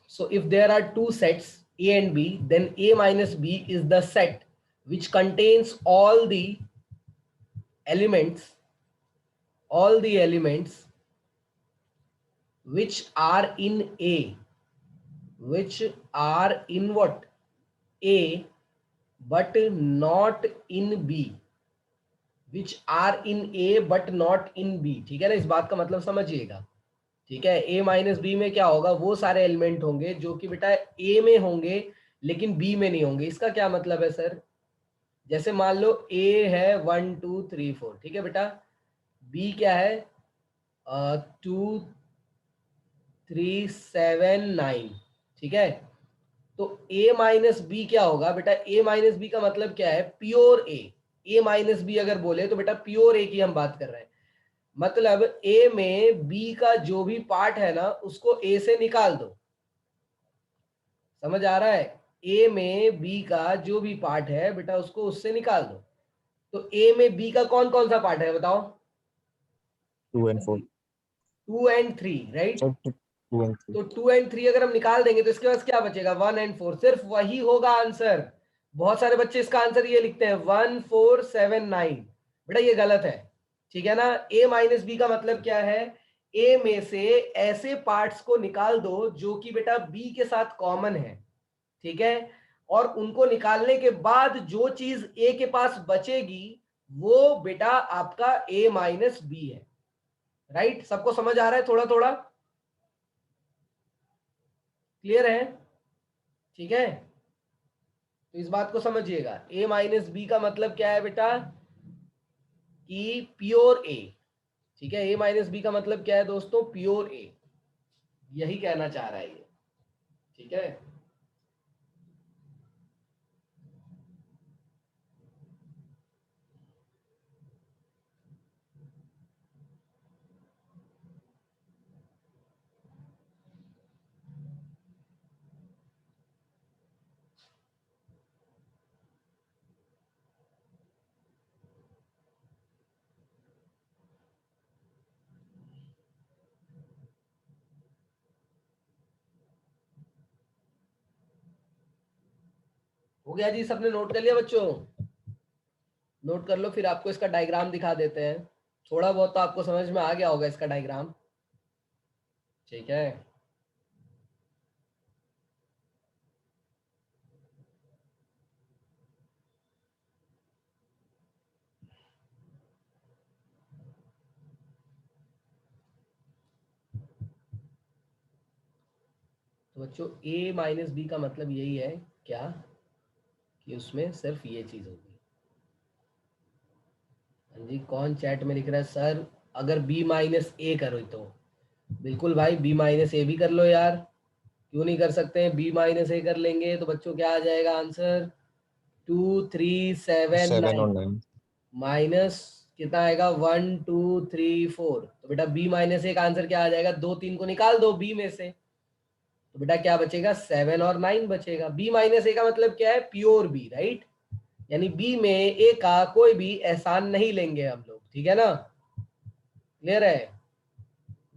So if there are two sets A and B, then A minus B is the set which contains all the elements which are in A, which are in what? A, but not in B, which are in A but not in B. ठीक है ना, इस बात का मतलब समझिएगा. ठीक है, A माइनस बी में क्या होगा, वो सारे एलिमेंट होंगे जो कि बेटा A में होंगे लेकिन B में नहीं होंगे. इसका क्या मतलब है सर? जैसे मान लो A है 1 2 3 4, ठीक है बेटा, B क्या है 2 3 7 9, ठीक है. तो A माइनस बी क्या होगा बेटा, A माइनस बी का मतलब क्या है, प्योर A माइनस बी अगर बोले तो बेटा प्योर A की हम बात कर रहे हैं. मतलब A में B का जो भी पार्ट है ना उसको A से निकाल दो. समझ आ रहा है? A में B का जो भी पार्ट है बेटा उसको उससे निकाल दो. तो A में B का कौन कौन सा पार्ट है बताओ? 2 and 4. 2 and 3, right. 2 and 3. तो 2 and 3 अगर हम निकाल देंगे तो इसके पास क्या बचेगा, 1 and 4. सिर्फ वही होगा आंसर. बहुत सारे बच्चे इसका आंसर ये लिखते हैं 1 4 7 9. बेटा ये गलत है. ठीक है ना. A माइनस बी का मतलब क्या है, A में से ऐसे पार्ट्स को निकाल दो जो कि बेटा B के साथ कॉमन है. ठीक है. और उनको निकालने के बाद जो चीज A के पास बचेगी वो बेटा आपका A माइनस बी है. राइट. सबको समझ आ रहा है थोड़ा थोड़ा? क्लियर है? ठीक है. तो इस बात को समझिएगा. A माइनस बी का मतलब क्या है बेटा, कि प्योर A. ठीक है. A माइनस बी का मतलब क्या है दोस्तों, प्योर A. यही कहना चाह रहा है ये. ठीक है. हो गया जी, सबने नोट कर लिया बच्चों? नोट कर लो, फिर आपको इसका डायग्राम दिखा देते हैं. थोड़ा बहुत तो आपको समझ में आ गया होगा इसका डायग्राम. ठीक है. तो बच्चों A माइनस बी का मतलब यही है क्या, कि उसमें सिर्फ ये चीज होगी. हाँ जी, कौन चैट में लिख रहा है सर अगर B माइनस ए करो तो? बिल्कुल भाई, B माइनस ए भी कर लो यार. क्यों नहीं कर सकते हैं? B माइनस ए कर लेंगे तो बच्चों क्या आ जाएगा आंसर, 2 3 7 7 और 9 9. माइनस कितना आएगा 1 2 3 4. तो बेटा B माइनस ए का आंसर क्या आ जाएगा, 2 3 को निकाल दो B में से, तो बेटा क्या बचेगा, 7 और 9 बचेगा. B माइनस ए का मतलब क्या है, प्योर B, राइट. यानी B में ए का कोई भी एहसान नहीं लेंगे हम लोग. ठीक है ना. क्लियर है?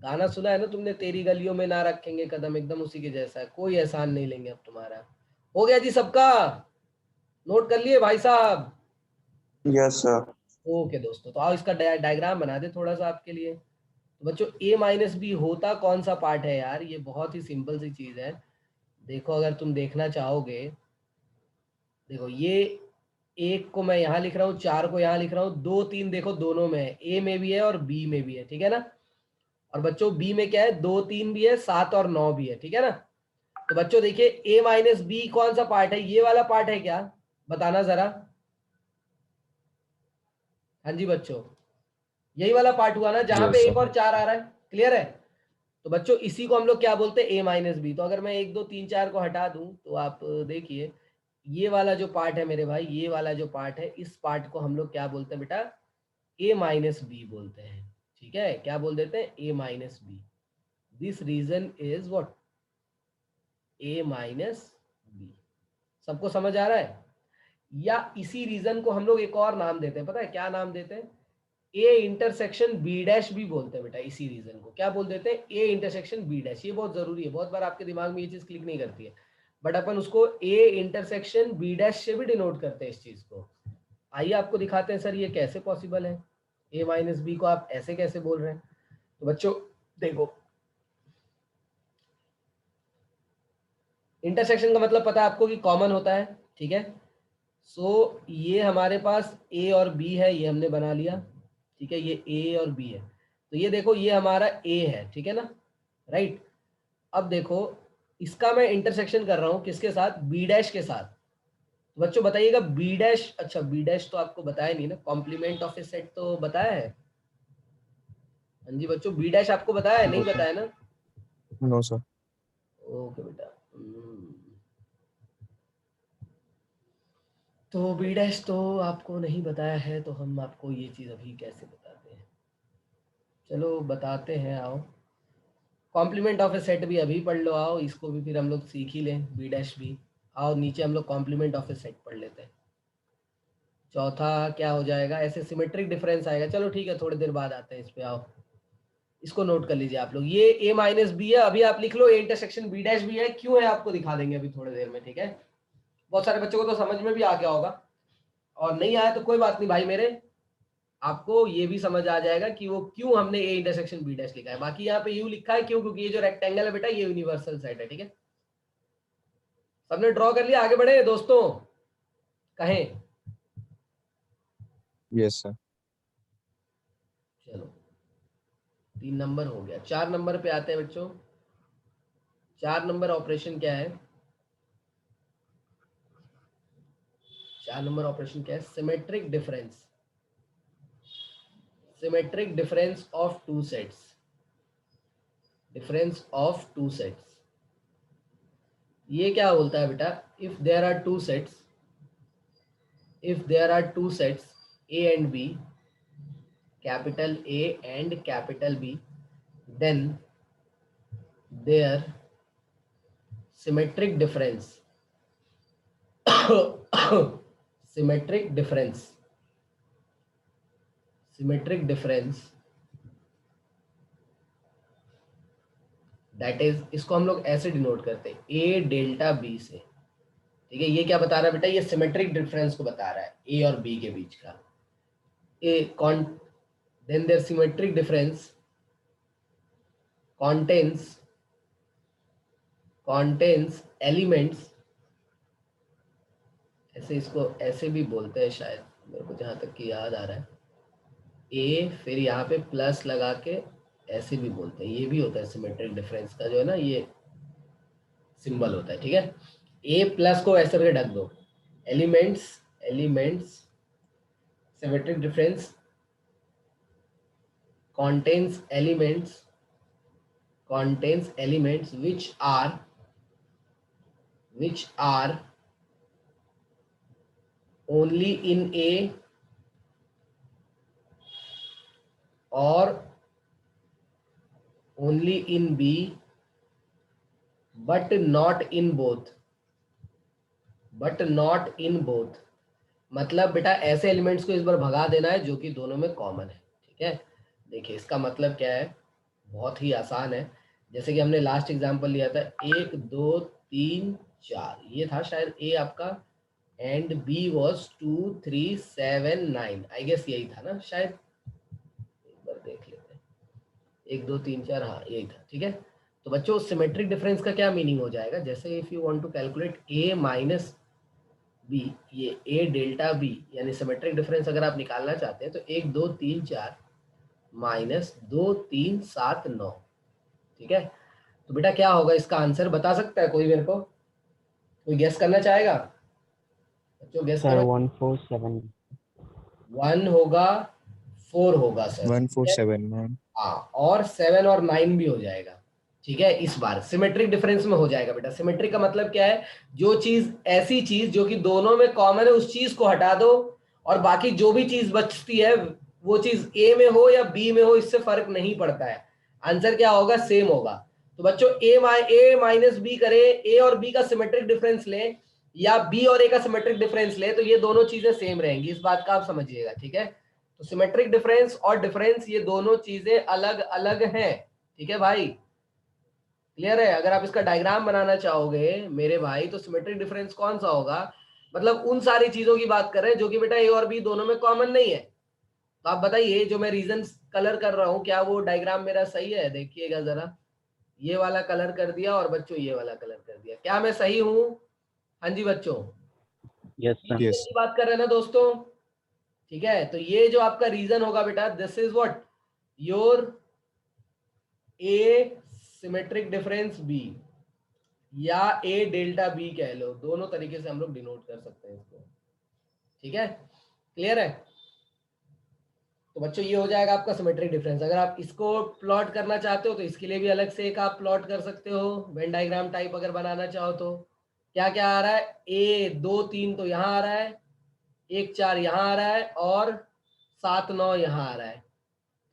गाना सुना है ना तुमने, तेरी गलियों में ना रखेंगे कदम, एकदम उसी के जैसा है. कोई एहसान नहीं लेंगे अब तुम्हारा. हो गया जी सबका? नोट कर लिए भाई साहब? Yes sir. ओके दोस्तों, तो आओ इसका डायग्राम बना दे थोड़ा सा आपके लिए. तो बच्चों A माइनस बी होता कौन सा पार्ट है यार, ये बहुत ही सिंपल सी चीज है. देखो अगर तुम देखना चाहोगे, देखो ये एक को मैं यहाँ लिख रहा हूँ, 4 को यहाँ लिख रहा हूँ, 2 3 देखो दोनों में है, A में भी है और B में भी है. ठीक है ना. और बच्चों B में क्या है, 2 3 भी है, 7 और 9 भी है. ठीक है ना. तो बच्चों देखिए A माइनस बी कौन सा पार्ट है, ये वाला पार्ट है क्या, बताना जरा. हाँ जी बच्चों, यही वाला पार्ट हुआ ना जहां पे Yes, sir. 1 और 4 आ रहा है. क्लियर है? तो बच्चों इसी को हम लोग क्या बोलते हैं, A माइनस बी. तो अगर मैं 1 2 3 4 को हटा दूं तो आप देखिए, ये वाला जो पार्ट है मेरे भाई, ये वाला जो पार्ट है, इस पार्ट को हम लोग क्या बोलते हैं बेटा, A माइनस बी बोलते हैं. ठीक है, क्या बोल देते हैं, A minus B. This region is what, A minus B. सबको समझ आ रहा है? या इसी रीजन को हम लोग एक और नाम देते हैं, पता है क्या नाम देते हैं, ए इंटरसेक्शन बी डैश भी बोलते हैं बेटा, इसी रीजन को क्या बोल देते हैं, ए इंटरसेक्शन बी डैश। ये बहुत जरूरी है, बहुत बार आपके दिमाग में ये चीज क्लिक नहीं करती है, बट अपन उसको ए इंटरसेक्शन बी डैश से भी डिनोट करते हैं इस चीज को। आइए आपको दिखाते हैं सर ये कैसे पॉसिबल है, ए माइनस बी को आप ऐसे कैसे बोल रहे हैं। तो बच्चों देखो, इंटरसेक्शन का मतलब पता है आपको कि कॉमन होता है, ठीक है। सो ये हमारे पास ए और बी है, ये हमने बना लिया, ठीक है, ये ए और बी है। तो ये देखो ये हमारा ए है, ठीक है ना, राइट। अब देखो इसका मैं इंटरसेक्शन कर रहा हूँ किसके साथ, बी डैश के साथ। तो बच्चों बताइएगा बी डैश, अच्छा बी डैश तो आपको बताया नहीं ना, कॉम्प्लीमेंट ऑफ ए सेट तो बताया है। हाँ जी बच्चों, बी डैश आपको बताया है, नहीं No, sir. बताया ना? No, sir. ओके बेटा। तो बी डैश तो आपको नहीं बताया है, तो हम आपको ये चीज़ अभी कैसे बताते हैं, चलो बताते हैं, आओ। कॉम्प्लीमेंट ऑफ ए सेट भी अभी पढ़ लो, आओ इसको भी फिर हम लोग सीख ही लें, बी डैश भी। आओ नीचे हम लोग कॉम्प्लीमेंट ऑफ ए सेट पढ़ लेते हैं। चौथा क्या हो जाएगा, ऐसे सिमेट्रिक डिफरेंस आएगा, चलो ठीक है थोड़ी देर बाद आते हैं इस पे, आओ इसको नोट कर लीजिए आप लोग। ये ए माइनस बी है, अभी आप लिख लो ए इंटरसेक्शन बी डैश भी है, क्यों है आपको दिखा देंगे अभी थोड़ी देर में, ठीक है। बहुत सारे बच्चों को तो समझ में भी आ गया होगा, और नहीं आया तो कोई बात नहीं भाई मेरे, आपको ये भी समझ आ जाएगा कि वो क्यों हमने ए इंटरसेक्शन बी डैश लिखा है। बाकी यहाँ पे यू लिखा है क्यों, क्योंकि ये जो रेक्टेंगल है बेटा ये यूनिवर्सल सेट है, ठीक है। सबने ड्रॉ कर लिया, आगे बढ़े दोस्तों, कहें। Yes, sir. चलो 3 नंबर हो गया, 4 नंबर पे आते हैं बच्चों। 4 नंबर ऑपरेशन क्या है, 4 नंबर ऑपरेशन क्या है, symmetric difference, symmetric difference of two sets, difference of two sets. ये क्या बोलता है बेटा, if there are two sets, if there are two sets A and B, capital A and capital B, then their symmetric difference symmetric difference that is, इसको हम लोग ऐसे denote करते हैं A डेल्टा B से, ठीक है। ये क्या बता रहा है बेटा, ये सिमेट्रिक डिफरेंस को बता रहा है ए और बी के बीच का। then their symmetric difference contains elements, ऐसे इसको ऐसे भी बोलते हैं शायद, मेरे को जहां तक कि याद आ रहा है, ए फिर यहाँ पे प्लस लगा के ऐसे भी बोलते हैं, ये भी होता है सिमेट्रिक डिफरेंस का जो है ना, ये सिंबल होता है, ठीक है। ए प्लस को ऐसे करके ढक दो, elements symmetric difference contains elements which are only in A or only in B but not in both, मतलब बेटा ऐसे एलिमेंट्स को इस बार भगा देना है जो कि दोनों में कॉमन है, ठीक है। देखिए इसका मतलब क्या है, बहुत ही आसान है। जैसे कि हमने लास्ट एग्जांपल लिया था 1 2 3 4, ये था शायद ए आपका, and B was 2 3 7 9, I guess यही था ना शायद, एक बार देख लेते हैं, 1 2 3 4, हाँ यही था, ठीक है। तो बच्चों सिमेट्रिक डिफरेंस का क्या मीनिंग हो जाएगा, जैसे if you want to calculate A minus B, ये ए डेल्टा बी यानी सिमेट्रिक डिफरेंस अगर आप निकालना चाहते हैं तो 1 2 3 4 माइनस 2 3 7 9, ठीक है। तो बेटा क्या होगा इसका आंसर, बता सकता है कोई, मेरे को कोई गेस करना चाहेगा बच्चों, गेस सर करो। 1 4 7 1 होगा, 4 होगा सर, 1 4 ठीक है? 7 9. हाँ, और 7 और 9 भी हो जाएगा, ठीक है। इस बार सिमेट्रिक डिफरेंस में हो जाएगा बेटा। सिमेट्रिक का मतलब क्या है, जो चीज, ऐसी चीज जो कि दोनों में कॉमन है उस चीज को हटा दो, और बाकी जो भी चीज बचती है वो चीज ए में हो या बी में हो, इससे फर्क नहीं पड़ता है, आंसर क्या होगा, सेम होगा। तो बच्चों ए माइनस बी करे, ए और बी का सिमेट्रिक डिफरेंस ले या बी और ए का सिमेट्रिक डिफरेंस ले, तो ये दोनों चीजें सेम रहेंगी, इस बात का आप समझिएगा, ठीक है। तो सिमेट्रिक डिफरेंस और डिफरेंस ये दोनों चीजें अलग अलग हैं, ठीक है भाई, क्लियर है। अगर आप इसका डायग्राम बनाना चाहोगे मेरे भाई तो सिमेट्रिक डिफरेंस कौन सा होगा, मतलब उन सारी चीजों की बात कर रहे हैं जो कि बेटा ए और बी दोनों में कॉमन नहीं है। तो आप बताइए जो मैं रीजन कलर कर रहा हूँ क्या वो डायग्राम मेरा सही है, देखिएगा जरा, ये वाला कलर कर दिया और बच्चों ये वाला कलर कर दिया, क्या मैं सही हूँ? हाँ जी बच्चों, यस सर। Yes. की बात कर रहे हैं ना दोस्तों, ठीक है। तो ये जो आपका रीजन होगा बेटा, this is what your A symmetric difference B, या ए डेल्टा बी कह लो, दोनों तरीके से हम लोग डिनोट कर सकते हैं इसको, ठीक है, क्लियर है। तो बच्चों ये हो जाएगा आपका सिमेट्रिक डिफरेंस। अगर आप इसको प्लॉट करना चाहते हो तो इसके लिए भी अलग से एक आप प्लॉट कर सकते हो, वेन डायग्राम टाइप अगर बनाना चाहो तो। क्या क्या आ रहा है, ए 2 3 तो यहाँ आ रहा है, 1 4 यहाँ आ रहा है, और 7 9 यहाँ आ रहा है।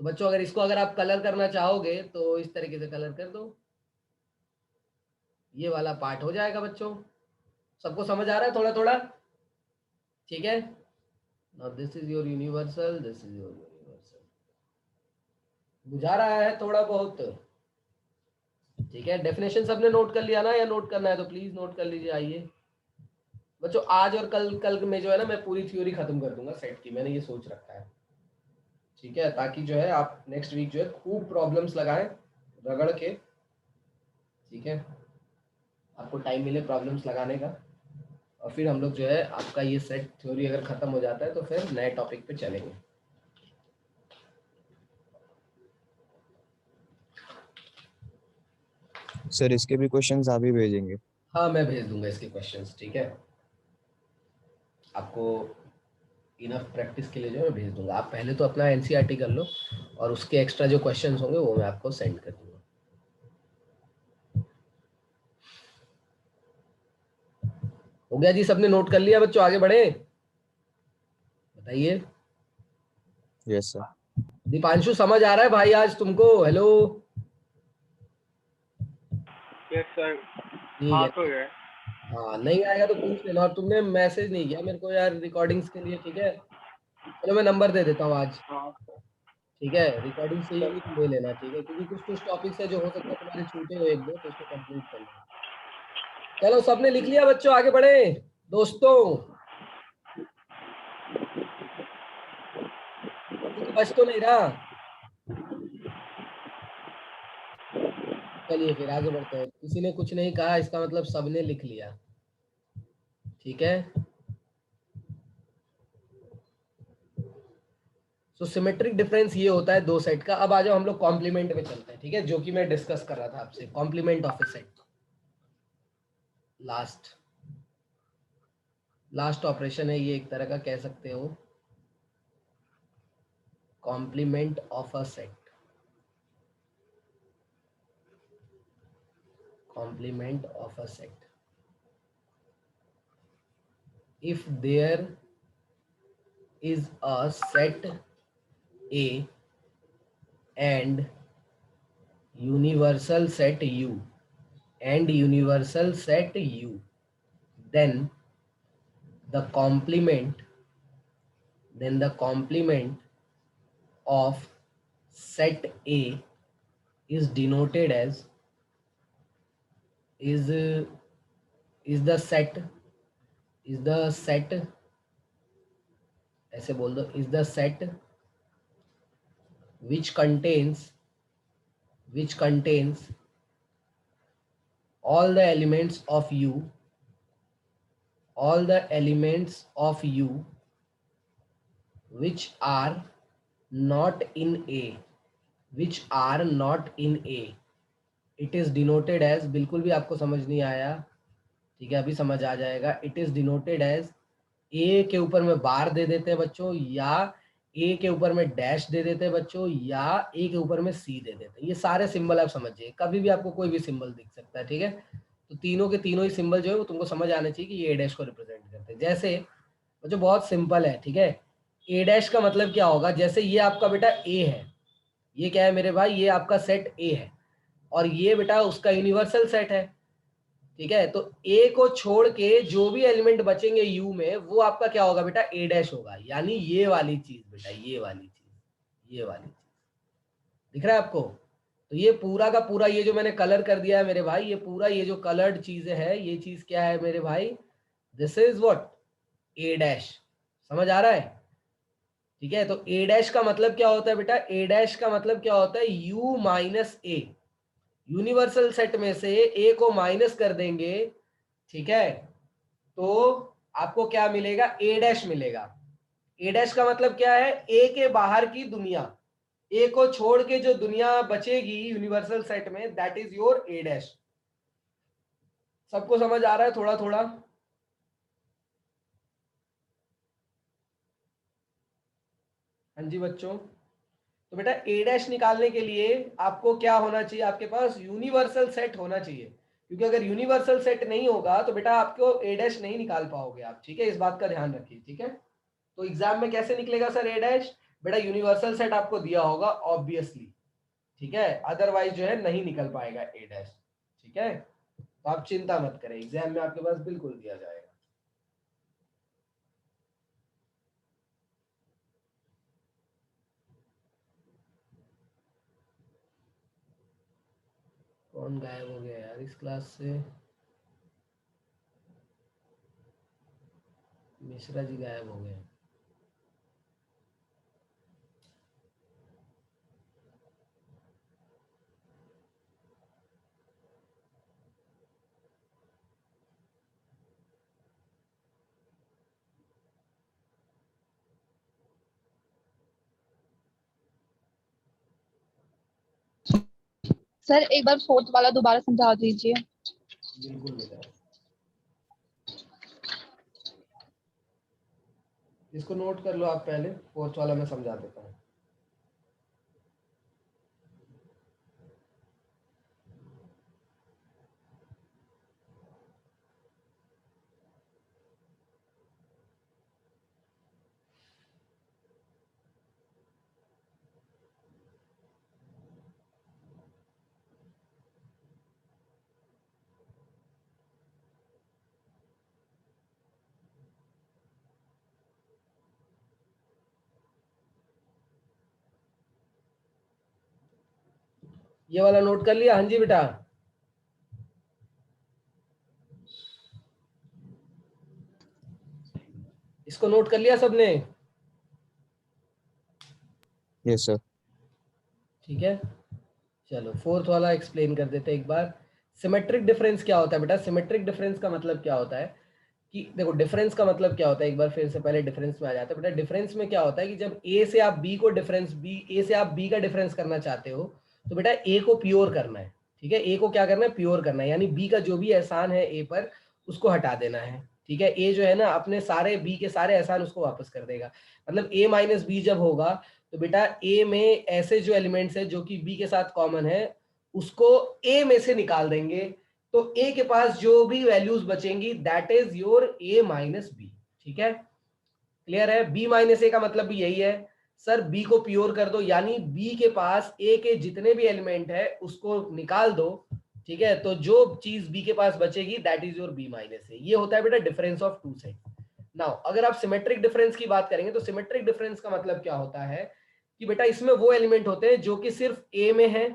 तो बच्चों अगर इसको अगर आप कलर करना चाहोगे तो इस तरीके से कलर कर दो, ये वाला पार्ट हो जाएगा बच्चों। सबको समझ आ रहा है थोड़ा थोड़ा, ठीक है। Now this is your universal, this is your universal, बुझा रहा है थोड़ा बहुत, ठीक है। डेफिनेशन सबने नोट कर लिया ना, या नोट करना है तो प्लीज नोट कर लीजिए। आइए बच्चों, आज और कल में जो है ना मैं पूरी थ्योरी खत्म कर दूंगा सेट की, मैंने ये सोच रखा है, ठीक है, ताकि जो है आप नेक्स्ट वीक जो है खूब प्रॉब्लम्स लगाएं रगड़ के, ठीक है, आपको टाइम मिले प्रॉब्लम्स लगाने का, और फिर हम लोग जो है आपका ये सेट थ्योरी अगर खत्म हो जाता है तो फिर नए टॉपिक पे चलेंगे। सर इसके भी क्वेश्चंस आप ही भेजेंगे? हाँ मैं भेज दूंगा इसके क्वेश्चंस, ठीक है, आपको इनफ प्रैक्टिस के लिए जो मैं भेज दूंगा। आप पहले तो अपना एनसीईआरटी कर लो और उसके एक्स्ट्रा जो क्वेश्चंस होंगे वो मैं आपको सेंड कर दूंगा। हो गया जी, सबने नोट कर लिया बच्चों, आगे बढ़े, बताइए। Yes sir. दीपांशु समझ आ रहा है भाई आज तुमको? Hello, yes sir. ठीक हाँ है, तो है। हाँ नहीं आएगा तो पूछ लेना, और तुमने मैसेज नहीं किया मेरे को यार रिकॉर्डिंग्स के लिए, ठीक है। चलो मैं नंबर दे देता हूँ आज, हाँ ठीक है, रिकॉर्डिंग चाहिए होगी तो ले लेना, ठीक है, क्योंकि कुछ कुछ टॉपिक्स है जो हो सकता है तुम्हारे छूटे हो एक दो, तो उसको कंप्लीट कर लेना। चलो सबने लिख लिया बच्चों, आगे बढ़े दोस्तों, कुछ बच तो नहीं रहा। चलिए फिर आगे बढ़ते हैं, किसी ने कुछ नहीं कहा इसका मतलब सबने लिख लिया, ठीक है। सो सिमेट्रिक डिफरेंस ये होता है दो सेट का। अब आ जाओ हम लोग कॉम्प्लीमेंट में चलते हैं, ठीक है, जो कि मैं डिस्कस कर रहा था आपसे, complement of A set, last operation है ये, एक तरह का कह सकते हो, complement of a set, complement of a set. If there is a set A and universal set U and universal set U, then the complement of set A is denoted as is the set ऐसे बोल दो, is the set which contains all the elements of U which are not in A, it is denoted as, बिल्कुल भी आपको समझ नहीं आया, ठीक है, अभी समझ आ जाएगा। इट इज डिनोटेड एज, ए के ऊपर में बार दे देते हैं बच्चों, या ए के ऊपर में डैश दे देते हैं बच्चों, या ए के ऊपर में सी दे देते हैं। ये सारे सिंबल आप समझिए, कभी भी आपको कोई भी सिंबल दिख सकता है, ठीक है। तो तीनों के तीनों ही सिंबल जो है वो तुमको समझ आने चाहिए कि ये ए डैश को रिप्रेजेंट करते हैं। जैसे बच्चों बहुत सिंपल है, ठीक है, ए डैश का मतलब क्या होगा, जैसे ये आपका बेटा ए है, ये क्या है मेरे भाई, ये आपका सेट ए है, और ये बेटा उसका यूनिवर्सल सेट है, ठीक है, तो ए को छोड़ के जो भी एलिमेंट बचेंगे यू में वो आपका क्या होगा बेटा, ए डैश होगा, यानी ये वाली चीज बेटा, ये वाली चीज, ये वाली चीज दिख रहा है आपको। तो ये पूरा का पूरा ये जो मैंने कलर कर दिया है मेरे भाई, ये पूरा ये जो कलर्ड चीजें है, ये चीज क्या है मेरे भाई, this is what, A dash. समझ आ रहा है? ठीक है, तो ए डैश का मतलब क्या होता है बेटा, ए डैश का मतलब क्या होता है, you minus A. Universal set में से ए को माइनस कर देंगे, ठीक है, तो आपको क्या मिलेगा, ए डैश मिलेगा। ए डैश का मतलब क्या है, ए के बाहर की दुनिया, ए को छोड़ के जो दुनिया बचेगी यूनिवर्सल सेट में, that is your A dash. सबको समझ आ रहा है थोड़ा थोड़ा? हाँ जी बच्चों, तो बेटा ए डैश निकालने के लिए आपको क्या होना चाहिए, आपके पास यूनिवर्सल सेट होना चाहिए, क्योंकि अगर यूनिवर्सल सेट नहीं होगा तो बेटा आपको ए डैश नहीं निकाल पाओगे आप। ठीक है, इस बात का ध्यान रखिए। ठीक है, तो एग्जाम में कैसे निकलेगा सर ए डैश, बेटा यूनिवर्सल सेट आपको दिया होगा ऑब्वियसली, ठीक है, अदरवाइज जो है नहीं निकल पाएगा ए डैश। ठीक है, तो आप चिंता मत करें, एग्जाम में आपके पास बिल्कुल दिया जाएगा। कौन गायब हो गया यार इस क्लास से, मिश्रा जी गायब हो गए। सर एक बार फोर्थ वाला दोबारा समझा दीजिए। बिल्कुल बेटा, इसको नोट कर लो आप पहले, फोर्थ वाला मैं समझा देता हूँ। ये वाला नोट कर लिया? हाँ जी बेटा, इसको नोट कर लिया सबने? Yes sir. ठीक है, चलो फोर्थ वाला एक्सप्लेन कर देते हैं एक बार। सिमेट्रिक डिफरेंस क्या होता है बेटा, सिमेट्रिक डिफरेंस का मतलब क्या होता है कि देखो, डिफरेंस का मतलब क्या होता है, एक बार फिर से पहले डिफरेंस में आ जाता है बेटा। डिफरेंस में क्या होता है कि जब ए से आप बी को डिफरेंस, बी ए से आप बी का डिफरेंस करना चाहते हो, तो बेटा ए को प्योर करना है। ठीक है, ए को क्या करना है, प्योर करना है, यानी बी का जो भी एहसान है ए पर उसको हटा देना है। ठीक है, ए जो है ना अपने सारे बी के सारे एहसान उसको वापस कर देगा। मतलब ए माइनस बी जब होगा तो बेटा ए में ऐसे जो एलिमेंट्स है जो कि बी के साथ कॉमन है उसको ए में से निकाल देंगे, तो ए के पास जो भी वैल्यूज बचेंगी that is your A minus B. ठीक है, क्लियर है? बी माइनस ए का मतलब भी यही है, सर बी को प्योर कर दो, यानी बी के पास ए के जितने भी एलिमेंट है उसको निकाल दो। ठीक है, तो जो चीज बी के पास बचेगी that is your B minus A. ये होता है बेटा difference of two side. Now अगर आप सिमेट्रिक डिफरेंस की बात करेंगे तो सिमेट्रिक डिफरेंस का मतलब क्या होता है कि बेटा इसमें वो एलिमेंट होते हैं जो कि सिर्फ ए में है,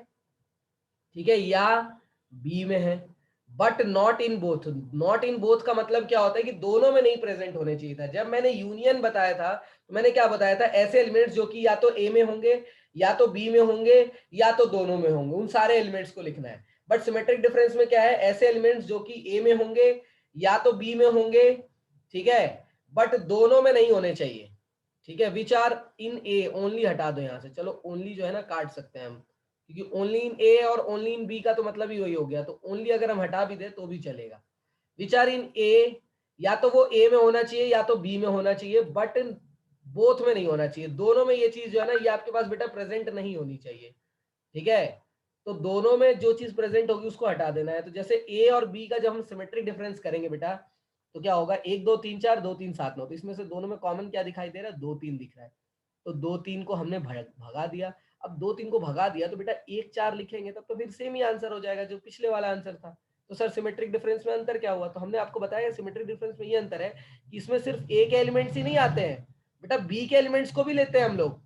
ठीक है, या बी में है, but not in both. Not in both का मतलब क्या होता है कि दोनों में नहीं प्रेजेंट होने चाहिए था। जब मैंने यूनियन बताया था तो मैंने क्या बताया था, ऐसे एलिमेंट्स जो कि या तो ए में होंगे या तो बी में होंगे या तो दोनों में होंगे, उन सारे एलिमेंट्स को लिखना है। बट सिमेट्रिक डिफरेंस में क्या है, ऐसे एलिमेंट्स जो कि ए में होंगे या तो बी में होंगे, ठीक है, बट दोनों में नहीं होने चाहिए। ठीक है, which are in A, only हटा दो यहां से, चलो ओनली जो है ना काट सकते हैं हम, क्योंकि ओनली इन ए और ओनली इन बी का तो मतलब ही वही हो गया, तो ओनली अगर हम हटा भी दे तो भी चलेगा। विच आर इन ए, या तो वो ए में होना चाहिए या तो बी में होना चाहिए, बट बोथ में नहीं होना चाहिए। दोनों में ये चीज जो है ना ये आपके पास बेटा प्रेजेंट नहीं होनी चाहिए। ठीक है, तो दोनों में जो चीज प्रेजेंट होगी उसको हटा देना है। तो जैसे ए और बी का जब हम सिमेट्रिक डिफरेंस करेंगे बेटा तो क्या होगा, 1 2 3 4, 2 3 7 9, तो इसमें से दोनों में कॉमन क्या दिखाई दे रहा है, 2 3 दिख रहा है, तो 2 3 को हमने भगा दिया। अब 2 3 को भगा दिया तो बेटा 1 4 लिखेंगे तब तो फिर सेम ही आंसर हो जाएगा जो पिछले वाला आंसर था। तो सर सिमेट्रिक डिफरेंस में अंतर क्या हुआ? तो हमने आपको बताया सिमेट्रिक डिफरेंस में ये अंतर है कि इसमें सिर्फ ए के एलिमेंट्स ही नहीं आते हैं बेटा, बी के एलिमेंट्स को भी लेते हैं हम लोग,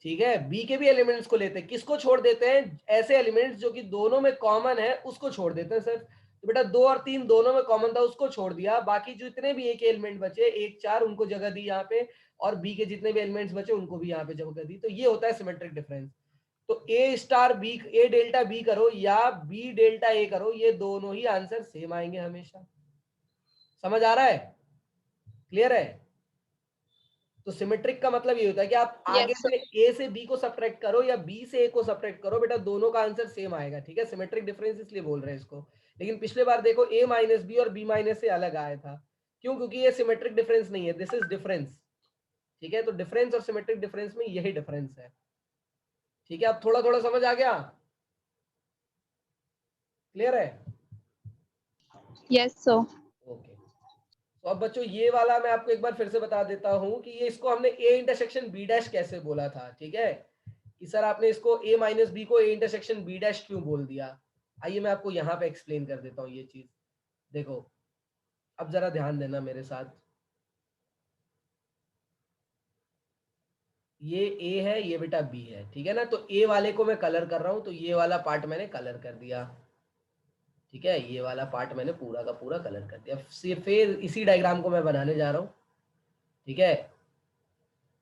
ठीक है, बी के भी एलिमेंट्स को लेते हैं। किसको छोड़ देते हैं? ऐसे एलिमेंट्स जो कि दोनों में कॉमन है उसको छोड़ देते हैं सर। तो बेटा 2 और 3 दोनों में कॉमन था उसको छोड़ दिया, बाकी जितने भी ए के एलिमेंट बचे 1 4 उनको जगह दी यहाँ पे, और बी के जितने भी एलिमेंट्स बचे उनको भी यहाँ पे जगह दी। तो ये होता है सिमेट्रिक डिफरेंस। तो ए स्टार बी, ए डेल्टा बी करो या बी डेल्टा ए करो, ये दोनों ही आंसर सेम आएंगे हमेशा। समझ आ रहा है? क्लियर है? तो सिमेट्रिक का मतलब ये होता है कि आप आगे Yes, से ए से बी को सब्ट्रैक्ट करो या बी से ए को सब्ट्रैक्ट करो, बेटा दोनों का आंसर सेम आएगा, ठीक है। सिमेट्रिक डिफरेंस इसलिए बोल रहे हैं इसको। लेकिन पिछले बार देखो ए माइनस बी और बी माइनस से अलग आया था, क्यों? क्योंकि ये सिमेट्रिक डिफरेंस नहीं है, दिस इज डिफरेंस, ठीक है। तो डिफरेंस और सिमेट्रिक डिफरेंस में यही डिफरेंस है, ठीक है। अब थोड़ा थोड़ा समझ आ गया? क्लियर है? yes, sir. ओके। तो अब बच्चों ये वाला मैं आपको एक बार फिर से बता देता हूं कि ये इसको हमने ए इंटरसेक्शन बी डैश कैसे बोला था, ठीक है, कि सर आपने इसको ए माइनस बी को ए इंटरसेक्शन बी डैश क्यों बोल दिया। आइए मैं आपको यहाँ पे एक्सप्लेन कर देता हूँ ये चीज। देखो अब जरा ध्यान देना मेरे साथ, ये ए है, ये बेटा बी है, ठीक है ना। तो ए वाले को मैं कलर कर रहा हूं, तो ये वाला पार्ट मैंने कलर कर दिया, ठीक है, ये वाला पार्ट मैंने पूरा का पूरा कलर कर दिया। फिर इसी डायग्राम को मैं बनाने जा रहा हूँ, ठीक है।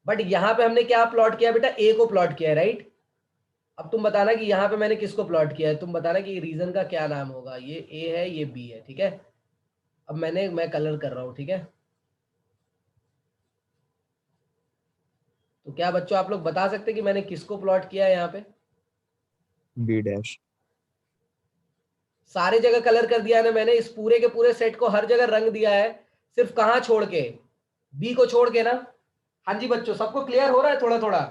बट यहाँ पे हमने क्या प्लॉट किया बेटा? ए को प्लॉट किया है, राइट। अब तुम बताना कि यहाँ पे मैंने किसको प्लॉट किया है, तुम बताना कि रीजन का क्या नाम होगा। ये ए है, ये बी है, ठीक है। अब मैं कलर कर रहा हूँ, ठीक है। तो क्या बच्चों आप लोग बता सकते कि मैंने किसको प्लॉट किया है यहाँ पे? B dash. सारे जगह कलर कर दिया है ना मैंने, इस पूरे के पूरे सेट को हर जगह रंग दिया है, सिर्फ कहाँ छोड़ के? बी को छोड़ के ना। हाँ जी बच्चों, सबको क्लियर हो रहा है थोड़ा थोड़ा?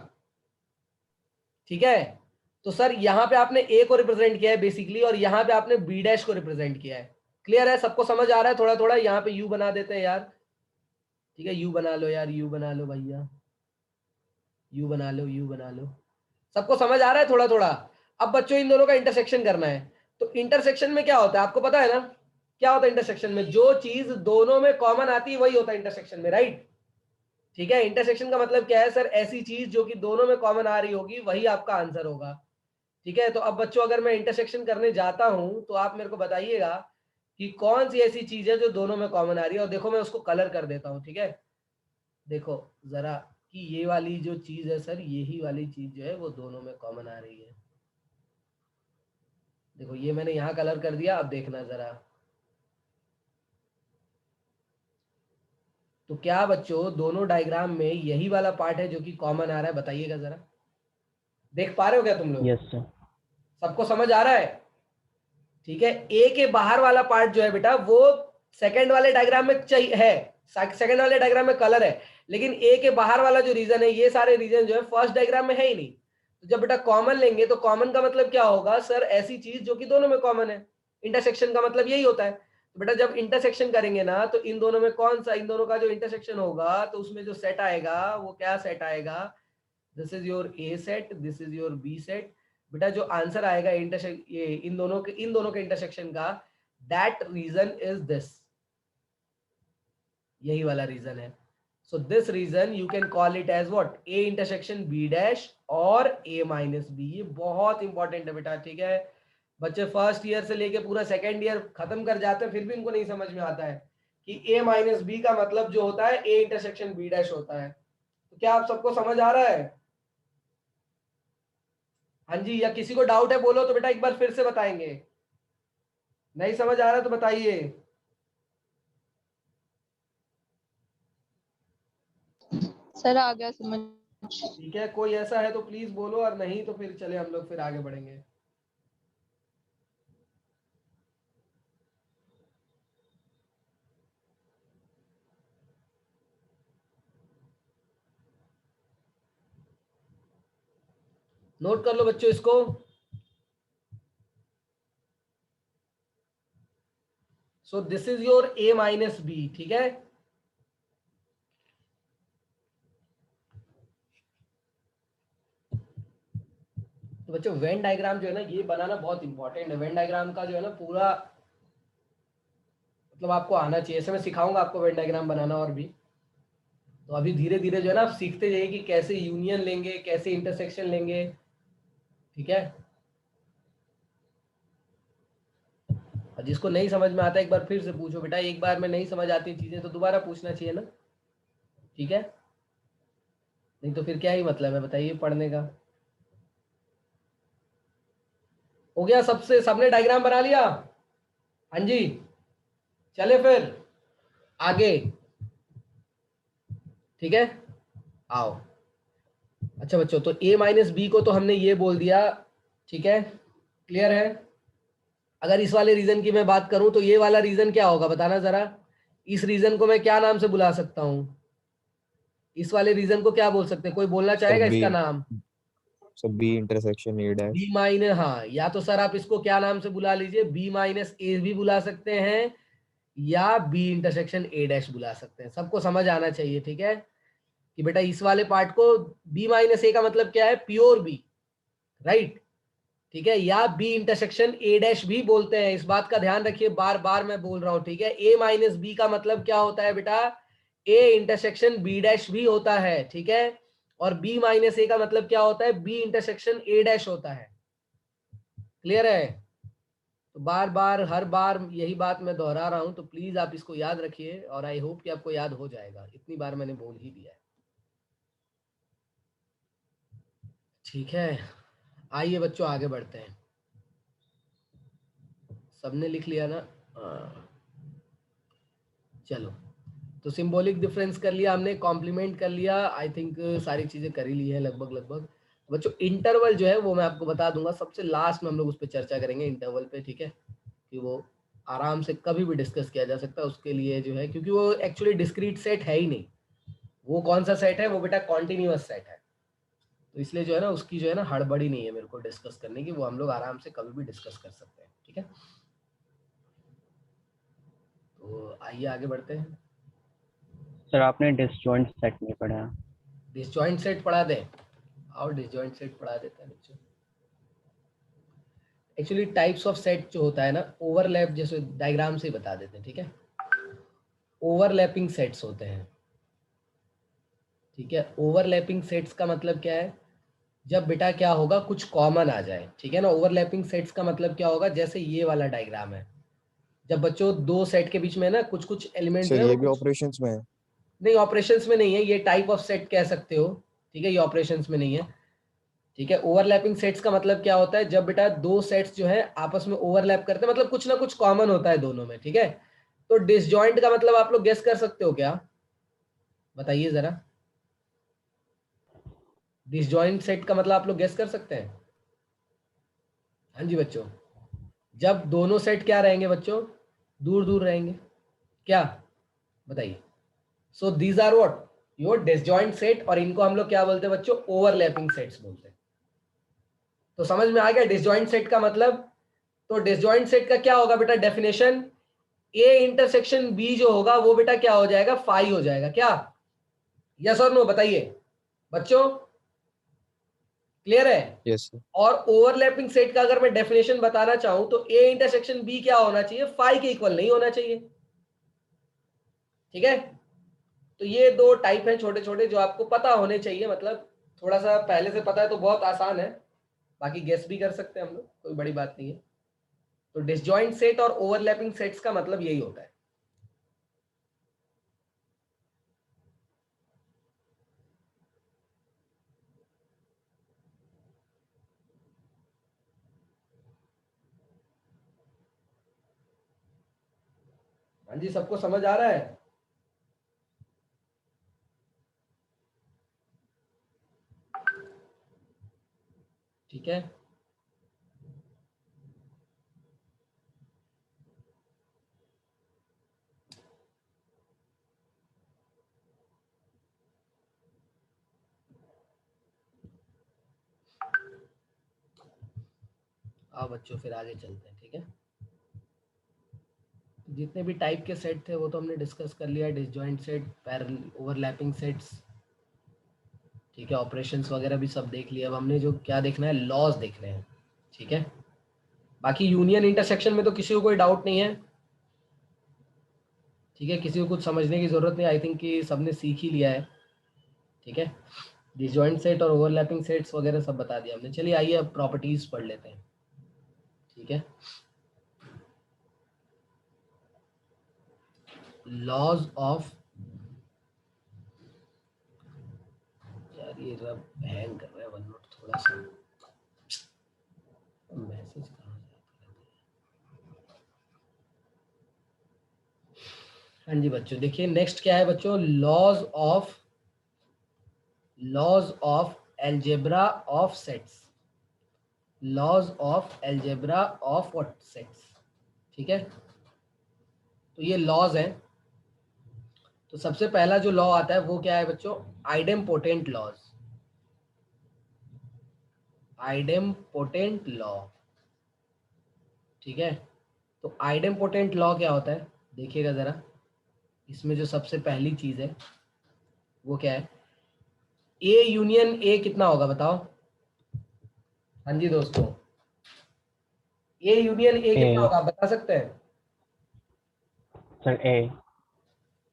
ठीक है। तो सर यहाँ पे आपने ए को रिप्रेजेंट किया है बेसिकली, और यहाँ पे आपने बी डैश को रिप्रेजेंट किया है। क्लियर है? सबको समझ आ रहा है थोड़ा थोड़ा? यहाँ पे यू बना देते हैं यार, ठीक है, यू बना लो यार, यू बना लो भैया, यू बना लो, यू बना लो। सबको समझ आ रहा है थोड़ा थोड़ा? अब बच्चों इन दोनों का इंटरसेक्शन करना है। तो इंटरसेक्शन में क्या होता है आपको पता है ना? क्या होता है इंटरसेक्शन में? जो चीज दोनों में कॉमन आती है वही होता है इंटरसेक्शन में, राइट। ठीक है, इंटरसेक्शन का मतलब क्या है सर? ऐसी चीज जो कि दोनों में कॉमन आ रही होगी वही आपका आंसर होगा, ठीक है। तो अब बच्चों अगर मैं इंटरसेक्शन करने जाता हूं तो आप मेरे को बताइएगा कि कौन सी ऐसी चीज है जो दोनों में कॉमन आ रही है। और देखो मैं उसको कलर कर देता हूं, ठीक है। देखो जरा कि ये वाली जो चीज है सर, यही वाली चीज जो है वो दोनों में कॉमन आ रही है। देखो ये मैंने यहाँ कलर कर दिया, अब देखना जरा। तो क्या बच्चों दोनों डायग्राम में यही वाला पार्ट है जो कि कॉमन आ रहा है? बताइएगा जरा, देख पा रहे हो क्या तुम लोग? Yes sir. सबको समझ आ रहा है? ठीक है। ए के बाहर वाला पार्ट जो है बेटा वो सेकंड वाले डायग्राम में चाहिए है, सेकंड वाले डायग्राम में कलर है, लेकिन ए के बाहर वाला जो रीजन है, ये सारे रीजन जो है फर्स्ट डायग्राम में है ही नहीं। तो जब बेटा कॉमन लेंगे तो कॉमन का मतलब क्या होगा सर? ऐसी चीज जो कि दोनों में कॉमन है। इंटरसेक्शन का मतलब यही होता है। तो बेटा जब इंटरसेक्शन करेंगे ना तो इन दोनों में कौन सा, इन दोनों का जो इंटरसेक्शन होगा तो उसमें जो सेट आएगा वो क्या सेट आएगा? This is your A set, this is your B set. बेटा जो आंसर आएगा ये इन दोनों के इंटरसेक्शन का, दैट रीजन इज दिस, यही वाला रीजन है। So this region you can call it as what? A intersection B dash और ए माइनस बी। ये बहुत इंपॉर्टेंट है बेटा, ठीक है। बच्चे फर्स्ट ईयर से लेके पूरा सेकेंड ईयर खत्म कर जाते हैं फिर भी इनको नहीं समझ में आता है कि ए माइनस बी का मतलब जो होता है ए इंटरसेक्शन बी डैश होता है। तो क्या आप सबको समझ आ रहा है? हाँ जी, या किसी को डाउट है बोलो तो बेटा एक बार फिर से बताएंगे। नहीं समझ आ रहा तो बताइए। सर आ गया समझ। ठीक है, कोई ऐसा है तो प्लीज बोलो, और नहीं तो फिर चले हम लोग फिर आगे बढ़ेंगे। नोट कर लो बच्चों इसको। So this is your A minus B, ठीक है। तो बच्चों वेन डायग्राम जो है ना ये बनाना बहुत इंपॉर्टेंट है। वेन डायग्राम का जो है ना पूरा मतलब आपको आना चाहिए। ऐसे मैं सिखाऊंगा आपको वेन डायग्राम बनाना और भी। तो अभी धीरे धीरे जो है ना आप सीखते जाइए कि कैसे यूनियन लेंगे, कैसे इंटरसेक्शन लेंगे, ठीक है। और जिसको नहीं समझ में आता एक बार फिर से पूछो बेटा, एक बार में नहीं समझ आती चीजें तो दोबारा पूछना चाहिए ना, ठीक है। नहीं तो फिर क्या ही मतलब है बताइए पढ़ने का। हो गया सबसे, सबने डायग्राम बना लिया? हाँ जी, चले फिर आगे, ठीक है। आओ, अच्छा बच्चों, तो a माइनस बी को तो हमने ये बोल दिया, ठीक है, क्लियर है। अगर इस वाले रीजन की मैं बात करूं तो ये वाला रीजन क्या होगा बताना जरा। इस रीजन को मैं क्या नाम से बुला सकता हूं? इस वाले रीजन को क्या बोल सकते हैं, कोई बोलना सर चाहेगा बी, इसका नाम? Sir B intersection A B dash. Minus, हाँ, या तो सर आप इसको क्या नाम से बुला लीजिए, बी माइनस ए भी बुला सकते हैं, या बी इंटरसेक्शन ए डैश बुला सकते हैं। सबको समझ आना चाहिए, ठीक है, कि बेटा इस वाले पार्ट को बी माइनस ए का मतलब क्या है, प्योर बी, राइट, ठीक है, या बी इंटरसेक्शन ए डैश भी बोलते हैं। इस बात का ध्यान रखिए, बार बार मैं बोल रहा हूं, ठीक है। ए माइनस बी का मतलब क्या होता है बेटा, ए इंटरसेक्शन बी डैश भी होता है, ठीक है। और बी माइनस ए का मतलब क्या होता है, बी इंटरसेक्शन ए डैश होता है। क्लियर है? तो बार बार हर बार यही बात मैं दोहरा रहा हूं, तो प्लीज आप इसको याद रखिए, और आई होप कि आपको याद हो जाएगा, इतनी बार मैंने बोल ही दिया है, ठीक है। आइए बच्चों आगे बढ़ते हैं। सबने लिख लिया ना? हाँ। चलो, तो सिंबॉलिक डिफरेंस कर लिया हमने, कॉम्प्लीमेंट कर लिया, आई थिंक सारी चीजें कर ही ली है लगभग लगभग। बच्चों इंटरवल जो है वो मैं आपको बता दूंगा, सबसे लास्ट में हम लोग उस पर चर्चा करेंगे, इंटरवल पे, ठीक है, कि वो आराम से कभी भी डिस्कस किया जा सकता है उसके लिए जो है, क्योंकि वो एक्चुअली डिस्क्रीट सेट है ही नहीं। वो कौन सा सेट है, वो बेटा कॉन्टिन्यूअस सेट है। तो इसलिए जो है ना उसकी जो है ना हड़बड़ी नहीं है मेरे को डिस्कस करने की, वो हम लोग आराम से कभी भी डिस्कस कर सकते हैं, ठीक है। तो आइए आगे बढ़ते हैं। सर आपने डिसजॉइंट सेट नहीं पढ़ा। डिसजॉइंट सेट पढ़ा दें? और डिसजॉइंट सेट पढ़ा देते हैं बच्चों। एक्चुअली टाइप्स ऑफ सेट जो होता है ना, ओवरलैप, जैसे डायग्राम से ही बता देते हैं, ठीक है। ओवरलैपिंग सेट्स होते हैं, ठीक है। ओवरलैपिंग सेट्स का मतलब क्या है, जब बेटा क्या होगा, कुछ कॉमन आ जाए, ठीक है ना। ओवरलैपिंग सेट्स का मतलब क्या होगा, जैसे ये वाला डायग्राम है, जब बच्चों दो सेट के बीच में ना कुछ कुछ एलिमेंट जो सर है वो ये भी कुछ, ऑपरेशंस में है। नहीं ऑपरेशंस में नहीं है, ये टाइप ऑफ सेट कह सकते हो, ठीक है, ये ऑपरेशंस में नहीं है, ठीक है। ओवरलैपिंग सेट्स का मतलब क्या होता है, जब बेटा दो सेट्स जो है आपस में ओवरलैप करते हैं, मतलब कुछ ना कुछ कॉमन होता है दोनों में, ठीक है। तो डिसजॉइंट का मतलब आप लोग गेस कर सकते हो क्या, बताइए जरा। डिसजॉइंट सेट का मतलब आप लोग गेस कर सकते हैं? हाँ जी बच्चों, जब दोनों सेट क्या रहेंगे बच्चों, दूर दूर रहेंगे, क्या, बताइए। So these are what, your disjoint set, और इनको हम लोग क्या बोलते हैं बच्चों, ओवरलैपिंग सेट्स बोलते हैं। तो समझ में आ गया डिसजॉइंट सेट का मतलब। तो डिसजॉइंट सेट का क्या होगा बेटा डेफिनेशन, ए इंटरसेक्शन बी जो होगा वो बेटा क्या हो जाएगा, फाई हो जाएगा, क्या, यस और नो बताइए बच्चों, क्लियर है? Yes sir. और ओवरलैपिंग सेट का अगर मैं डेफिनेशन बताना चाहूं तो ए इंटरसेक्शन बी क्या होना चाहिए, फाई के इक्वल नहीं होना चाहिए, ठीक है। तो ये दो टाइप हैं छोटे छोटे जो आपको पता होने चाहिए, मतलब थोड़ा सा पहले से पता है तो बहुत आसान है, बाकी गेस भी कर सकते हैं हम लोग, कोई बड़ी बात नहीं है। तो डिसजॉइंट सेट और ओवरलैपिंग सेट्स का मतलब यही होता है। हाँ जी, सबको समझ आ रहा है? ठीक है, आओ बच्चों फिर आगे चलते हैं, ठीक है। जितने भी टाइप के सेट थे वो तो हमने डिस्कस कर लिया, disjoint set, parallel, overlapping sets, ठीक है, ऑपरेशंस वगैरह भी सब देख लिया। अब हमने जो क्या देखना है, लॉज देख रहे हैं, ठीक है। बाकी यूनियन इंटरसेक्शन में तो किसी को कोई डाउट नहीं है? ठीक है, किसी को कुछ समझने की जरूरत नहीं, आई थिंक कि सबने सीख ही लिया है। ठीक है, डिसजॉइंट सेट और ओवरलैपिंग सेट्स वगैरह सब बता दिया हमने। चलिए आइए अब प्रॉपर्टीज पढ़ लेते हैं। ठीक है, लॉज ऑफ, यार ये रब हैंग कर रहा है वन नोट थोड़ा सा, मैसेज कहाँ जाता है। हाँ जी बच्चों, देखिए नेक्स्ट क्या है बच्चों, laws of algebra of sets, laws of algebra of what sets. ठीक है, तो ये लॉज हैं। तो सबसे पहला जो लॉ आता है वो क्या है बच्चों, आइडेम्पोटेंट लॉज, आइडेम्पोटेंट लॉ। ठीक है, तो आइडेम्पोटेंट लॉ क्या होता है, देखिएगा जरा, इसमें जो सबसे पहली चीज है वो क्या है, ए यूनियन ए कितना होगा बताओ। हाँ जी दोस्तों, ए यूनियन ए कितना A, होगा, आप बता सकते हैं। sir, A,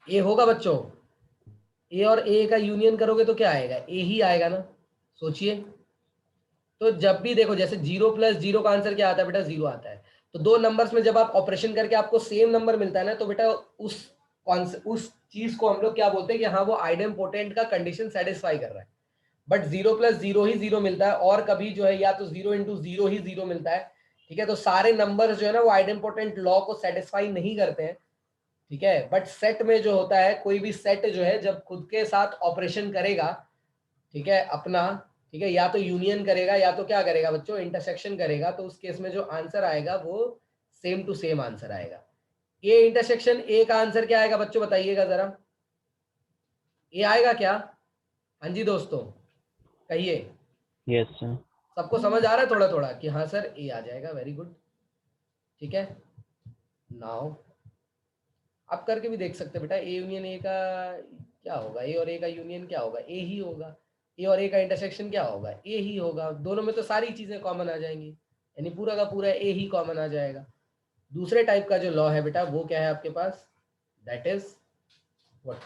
ए होगा बच्चों, ए और ए का यूनियन करोगे तो क्या आएगा, ए ही आएगा ना, सोचिए। तो जब भी देखो, जैसे 0 + 0 का आंसर क्या आता है बेटा, 0 आता है। तो दो नंबर्स में जब आप ऑपरेशन करके आपको सेम नंबर मिलता है ना, तो बेटा उस चीज को हम लोग क्या बोलते हैं कि हाँ वो आइडेम्पोटेंट का कंडीशन सेटिस्फाई कर रहा है। बट 0 + 0 ही 0 मिलता है, और कभी जो है या तो 0 × 0 ही 0 मिलता है। ठीक है, तो सारे नंबर जो है ना वो आइडेम्पोटेंट लॉ को सेटिस्फाई नहीं करते हैं। ठीक है, बट सेट में जो होता है, कोई भी सेट जो है जब खुद के साथ ऑपरेशन करेगा, ठीक है अपना, ठीक है, या तो यूनियन करेगा या तो क्या करेगा बच्चों, इंटरसेक्शन करेगा, तो उस केस में जो आंसर आएगा वो सेम टू सेम आंसर आएगा। ए इंटरसेक्शन ए का आंसर क्या आएगा बच्चों, बताइएगा जरा, ए आएगा क्या। हाँ जी दोस्तों, कहिए, yes, sir. सबको समझ आ रहा है थोड़ा थोड़ा कि हाँ सर ए आ जाएगा, वेरी गुड। ठीक है, नाउ आप करके भी देख सकते हैं बेटा, ए यूनियन ए का क्या होगा, ए और ए का यूनियन क्या होगा, ए ही होगा। ए और ए का इंटरसेक्शन क्या होगा, ए ही होगा। दोनों में तो सारी चीजें कॉमन आ जाएंगी, यानी पूरा का पूरा ए ही कॉमन आ जाएगा। दूसरे टाइप का जो लॉ है बेटा वो क्या है आपके पास, that is what,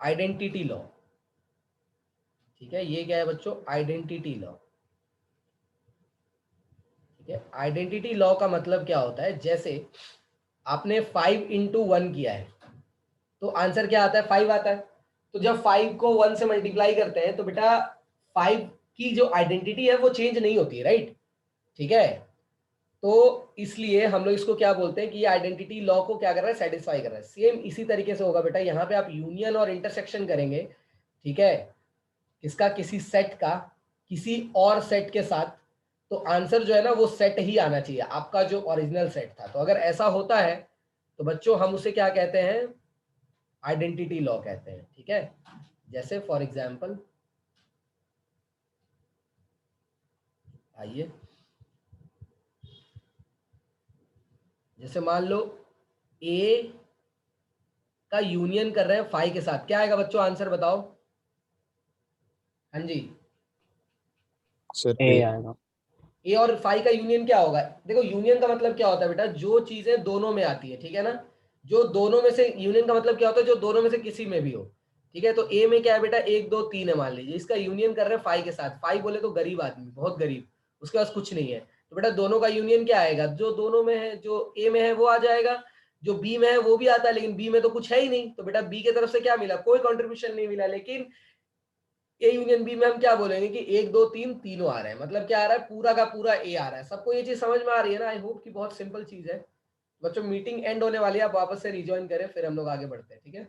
identity law. ठीक है, ये क्या है बच्चों, आइडेंटिटी लॉ। ठीक है, आइडेंटिटी लॉ का मतलब क्या होता है, जैसे आपने 5 × 1 किया है तो आंसर क्या आता है, 5 आता है। तो जब 5 को 1 से मल्टीप्लाई करते हैं तो बेटा 5 की जो आइडेंटिटी है वो चेंज नहीं होती है, राइट। ठीक है, तो इसलिए हम लोग इसको क्या बोलते हैं कि आइडेंटिटी लॉ को क्या कर रहा है, सेटिस्फाई कर रहा है। सेम इसी तरीके से होगा बेटा, यहाँ पे आप यूनियन और इंटरसेक्शन करेंगे, ठीक है, किसका, किसी सेट का किसी और सेट के साथ, तो आंसर जो है ना वो सेट ही आना चाहिए, आपका जो ओरिजिनल सेट था। तो अगर ऐसा होता है तो बच्चों हम उसे क्या कहते हैं, आइडेंटिटी लॉ कहते हैं। ठीक है, जैसे फॉर एग्जांपल आइए, जैसे मान लो ए का यूनियन कर रहे हैं 5 के साथ, क्या आएगा बच्चों आंसर बताओ। हाँ जी, सर A ए। आएगा. ए और 5 का यूनियन क्या होगा, देखो यूनियन का मतलब क्या होता है बेटा, जो चीजें दोनों में आती है। ठीक है ना, जो दोनों में से, यूनियन का मतलब क्या होता है, जो दोनों में से किसी में भी हो। ठीक है, तो ए में क्या है बेटा, 1 2 3 है, मान लीजिए इसका यूनियन कर रहे हैं 5 के साथ। 5 बोले तो गरीब आदमी, बहुत गरीब, उसके पास कुछ नहीं है, तो बेटा दोनों का यूनियन क्या आएगा, जो दोनों में है, जो ए में है वो आ जाएगा, जो बी में है वो भी आता है, लेकिन बी में तो कुछ है ही नहीं, तो बेटा बी की तरफ से क्या मिला, कोई कंट्रीब्यूशन नहीं मिला। लेकिन ए यूनियन बी में हम क्या बोलेंगे कि 1 2 3 तीनों आ रहे हैं, मतलब क्या आ रहा है, पूरा का पूरा ए आ रहा है। सबको ये चीज समझ में आ रही है ना, आई होप कि बहुत सिंपल चीज है। बच्चों मीटिंग एंड होने वाली है, आप वापस से रिजॉइन करें, फिर हम लोग आगे बढ़ते हैं। ठीक है।